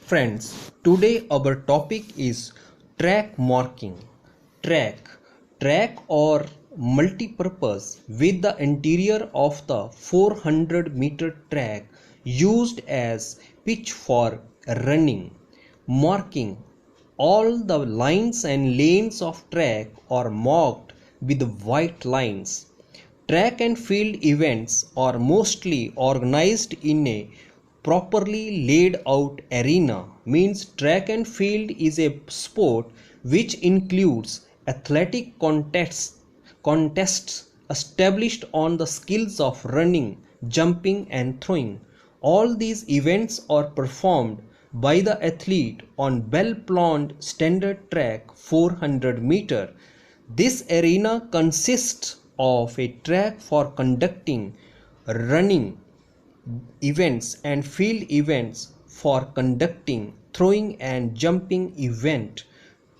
Friends, today our topic is track marking. Track. Track or multi-purpose with the interior of the 400-meter track used as pitch for running. Marking. All the lines and lanes of track are marked with white lines. Track and field events are mostly organized in a properly laid out arena. Means track and field is a sport which includes athletic contests established on the skills of running, jumping and throwing. All these events are performed by the athlete on well-planned standard track 400 meter. This arena consists of a track for conducting running events and field events for conducting throwing and jumping event.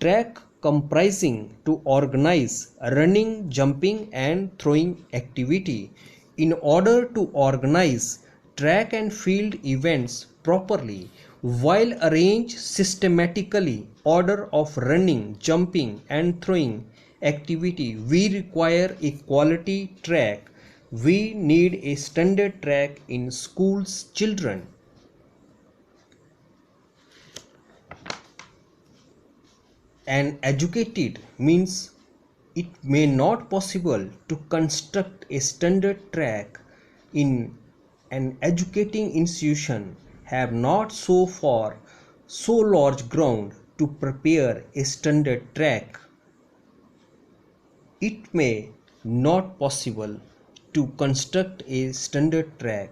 Track comprising to organize running, jumping and throwing activity. In order to organize track and field events properly, while arrange systematically order of running, jumping and throwing activity, we require a quality track. We need a standard track in schools children. An educated means it may not possible to construct a standard track in an educating institution have not so far so large ground to prepare a standard track. It may not possible to construct a standard track.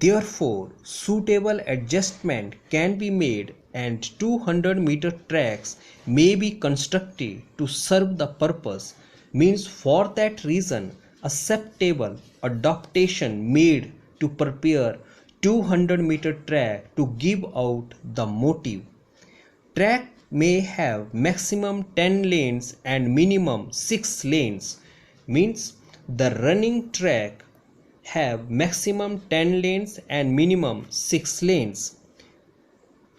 Therefore, suitable adjustment can be made and 200-meter tracks may be constructed to serve the purpose. Means for that reason, acceptable adaptation made to prepare 200-meter track to give out the motive. Track may have maximum 10 lanes and minimum 6 lanes. Means the running track have maximum 10 lanes and minimum 6 lanes.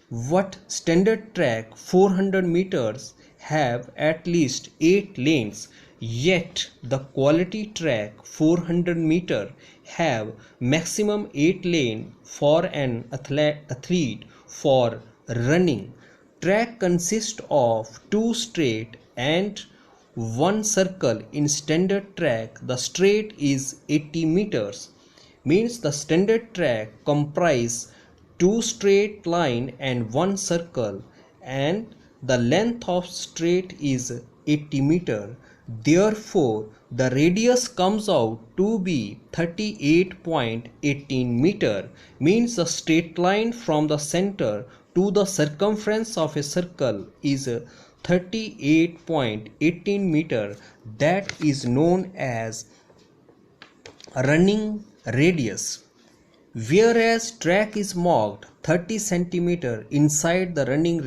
What standard track 400 meters have at least 8 lanes, yet the quality track 400 meter have maximum 8 lane for an athlete for running. Track consists of 2 straight and 1 circle. In standard track, the straight is 80 meters. Means the standard track comprise 2 straight line and 1 circle, and the length of straight is 80 meter. Therefore, the radius comes out to be 38.18 meter. Means the straight line from the center to the circumference of a circle is 38.18 meter. That is known as running radius. Whereas track is marked 30 cm inside the running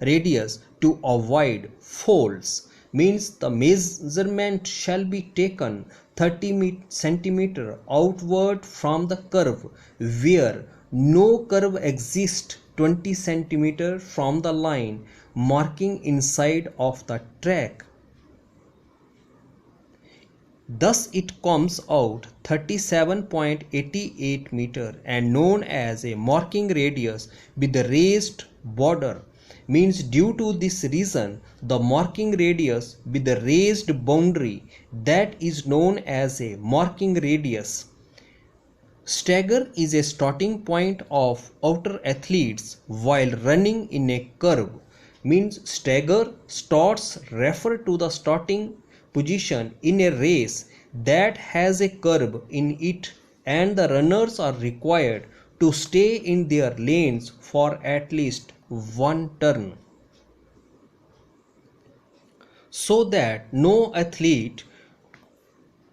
radius to avoid folds. Means the measurement shall be taken 30 cm outward from the curve where no curve exists, 20 cm from the line marking inside of the track. Thus it comes out 37.88 meter and known as a marking radius with the raised border. Means due to this reason, the marking radius with the raised boundary, that is known as a marking radius. Stagger is a starting point of outer athletes while running in a curve. Means stagger starts refer to the starting position in a race that has a curve in it, and the runners are required to stay in their lanes for at least one turn, so that no athlete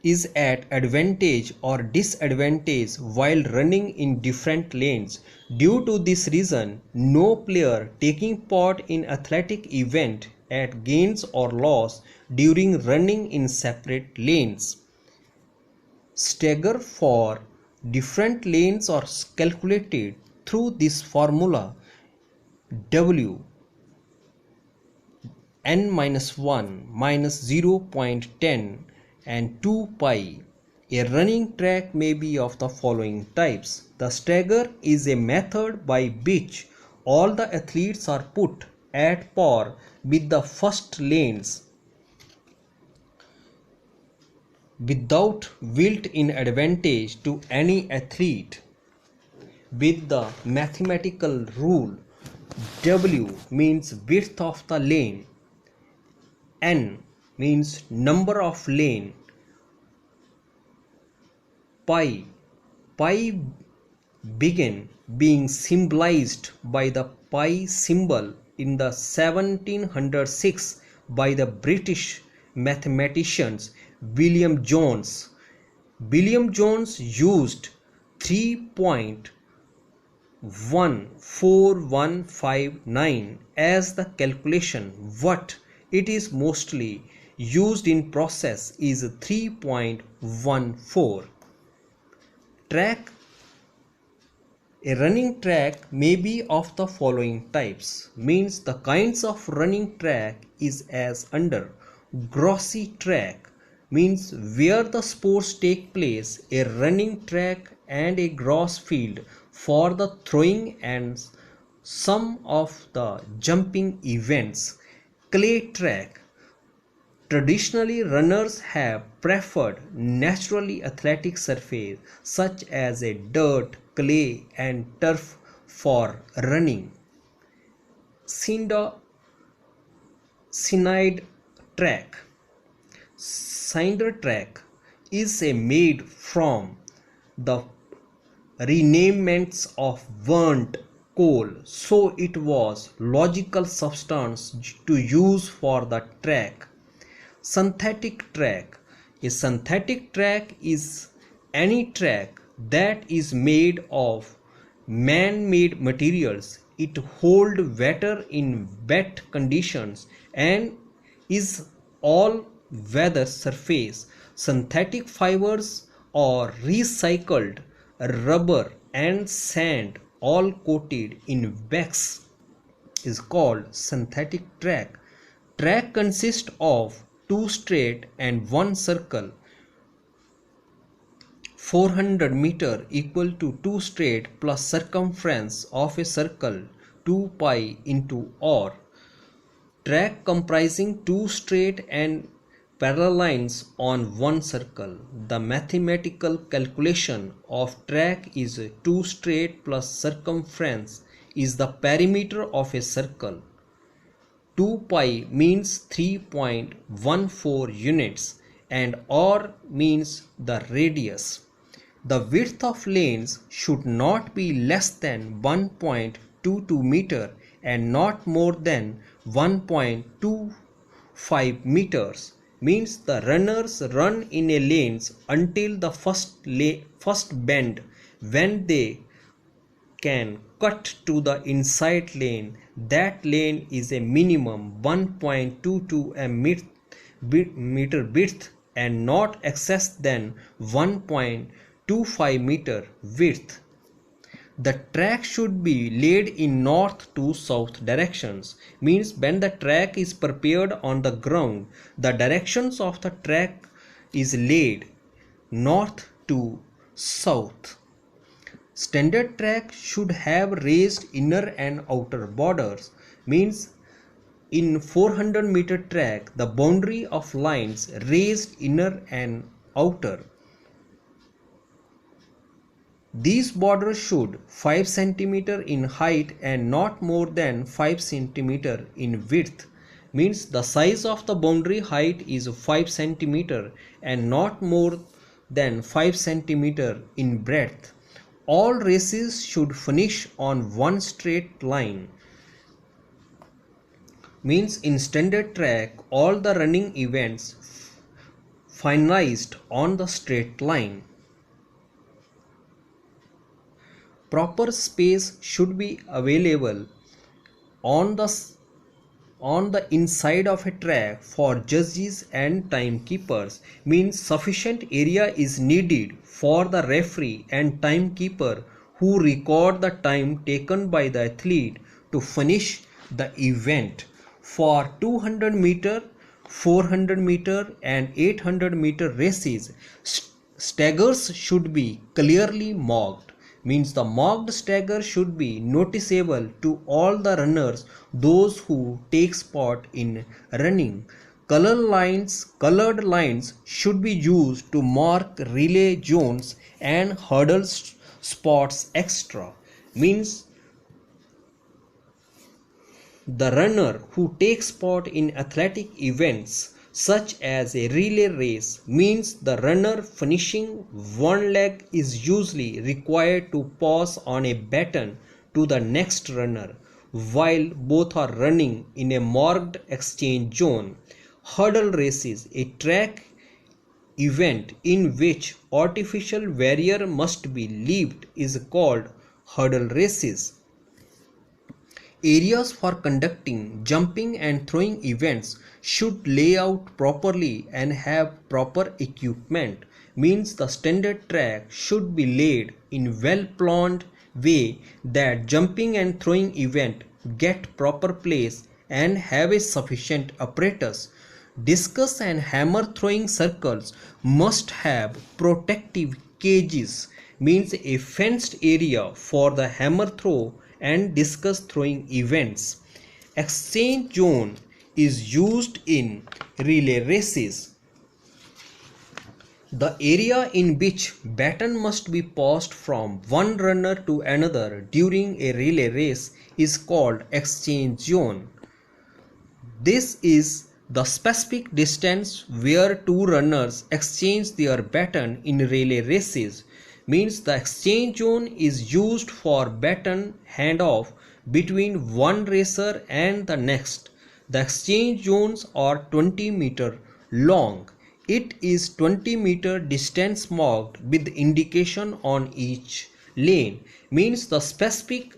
is at advantage or disadvantage while running in different lanes. Due to this reason, no player taking part in athletic event at gains or loss during running in separate lanes. Stagger for different lanes are calculated through this formula. W n minus 1 minus 0.10 and 2 pi. A running track may be of the following types. The stagger is a method by which all the athletes are put at par with the first lanes without built-in advantage to any athlete. With the mathematical rule, W means width of the lane, N means number of lane, pi began being symbolized by the pi symbol in the 1706 by the British mathematicians William Jones. William Jones used 3.14159 as the calculation. What it is mostly used in process is 3.14. Track. A running track may be of the following types. Means the kinds of running track is as under. Grassy track means where the sports take place, a running track and a grass field for the throwing and some of the jumping events. Clay track. Traditionally, runners have preferred naturally athletic surface such as a dirt, clay and turf for running. Cinder track. Cinder track is made from the remnants of burnt coal, so it was logical substance to use for the track. Synthetic track. A synthetic track is any track that is made of man-made materials. It holds water in wet conditions and is all weather surface. Synthetic fibers or recycled rubber and sand all coated in wax is called synthetic track. Track consists of 2 straight and 1 circle. 400 meter equal to 2 straight plus circumference of a circle 2 pi into r. Track comprising 2 straight and parallel lines on 1 circle. The mathematical calculation of track is 2 straight plus circumference is the perimeter of a circle. 2 pi means 3.14 units and r means the radius. The width of lanes should not be less than 1.22 meter and not more than 1.25 meters. Means the runners run in a lanes until the first bend, when they can cut to the inside lane. That lane is a minimum 1.22 meter width and not excess than 1.25 meter width. The track should be laid in north to south directions. Means when the track is prepared on the ground, the directions of the track is laid north to south. Standard track should have raised inner and outer borders. Means in 400 meter track, the boundary of lines raised inner and outer. These borders should 5 cm in height and not more than 5 cm in width. Means the size of the boundary height is 5 cm and not more than 5 cm in breadth. All races should finish on one straight line. Means in standard track, all the running events finalized on the straight line. Proper space should be available on the inside of a track for judges and timekeepers. Means sufficient area is needed for the referee and timekeeper who record the time taken by the athlete to finish the event. For 200 meter, 400 meter and 800 meter races, staggers should be clearly marked. Means the marked stagger should be noticeable to all the runners, those who take part in running. Colored lines should be used to mark relay zones and hurdle spots extra. Means the runner who takes part in athletic events such as a relay race, means the runner finishing one leg is usually required to pass on a baton to the next runner while both are running in a marked exchange zone. Hurdle races, a track event in which artificial barrier must be leaped, is called hurdle races. Areas for conducting jumping and throwing events should lay out properly and have proper equipment. Means the standard track should be laid in well-planned way that jumping and throwing event get proper place and have a sufficient apparatus. Discus and hammer throwing circles must have protective cages. Means a fenced area for the hammer throw and discus throwing events. Exchange zone is used in relay races. The area in which baton must be passed from one runner to another during a relay race is called exchange zone. This is the specific distance where two runners exchange their baton in relay races. Means the exchange zone is used for baton handoff between one racer and the next. The exchange zones are 20 meter long. It is 20 meter distance marked with indication on each lane. Means the specific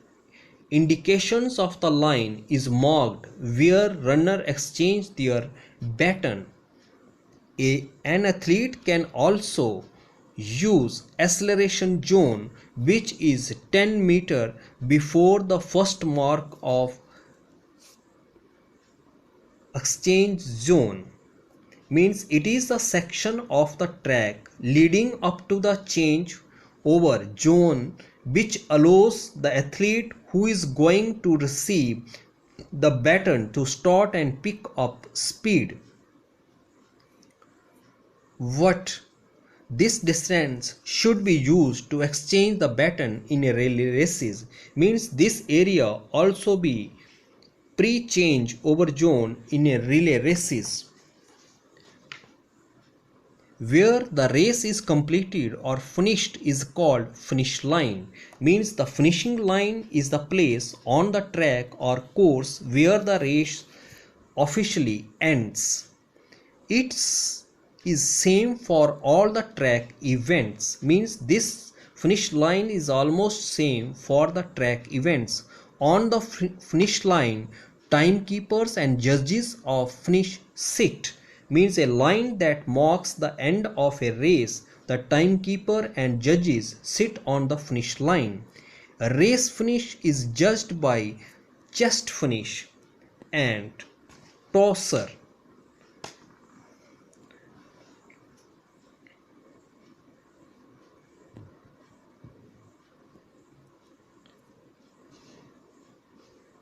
indications of the line is marked where runner exchange their baton. An athlete can also use acceleration zone, which is 10 meter before the first mark of exchange zone. Means it is a section of the track leading up to the change over zone which allows the athlete who is going to receive the baton to start and pick up speed. What this distance should be used to exchange the baton in a relay races. Means this area also be pre-change over zone in a relay races. Where the race is completed or finished is called finish line. Means the finishing line is the place on the track or course where the race officially ends. It's is same for all the track events. Means this finish line is almost same for the track events. On the finish line, timekeepers and judges of finish sit. Means a line that marks the end of a race. The timekeeper and judges sit on the finish line. A race finish is judged by chest finish and tosser.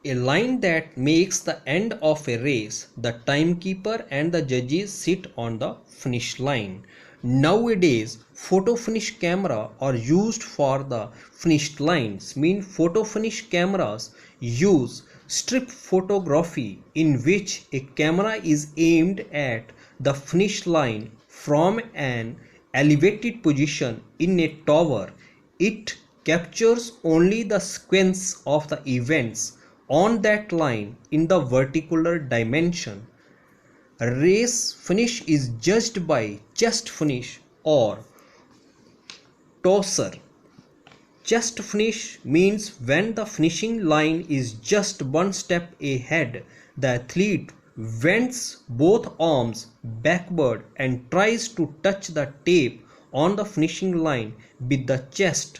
A line that makes the end of a race. The timekeeper and the judges sit on the finish line. Nowadays, photo finish camera are used for the finished lines. Mean photo finish cameras use strip photography in which a camera is aimed at the finish line from an elevated position in a tower. It captures only the sequence of the events on that line in the vertical dimension. A race finish is judged by chest finish or tosser. Chest finish means when the finishing line is just one step ahead, the athlete bends both arms backward and tries to touch the tape on the finishing line with the chest.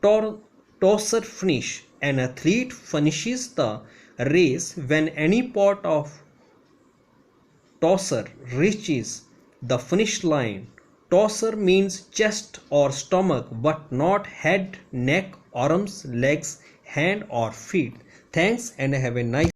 Tosser finish An athlete finishes the race when any part of tosser reaches the finish line. Tosser means chest or stomach, but not head, neck, arms, legs, hand or feet. Thanks and have a nice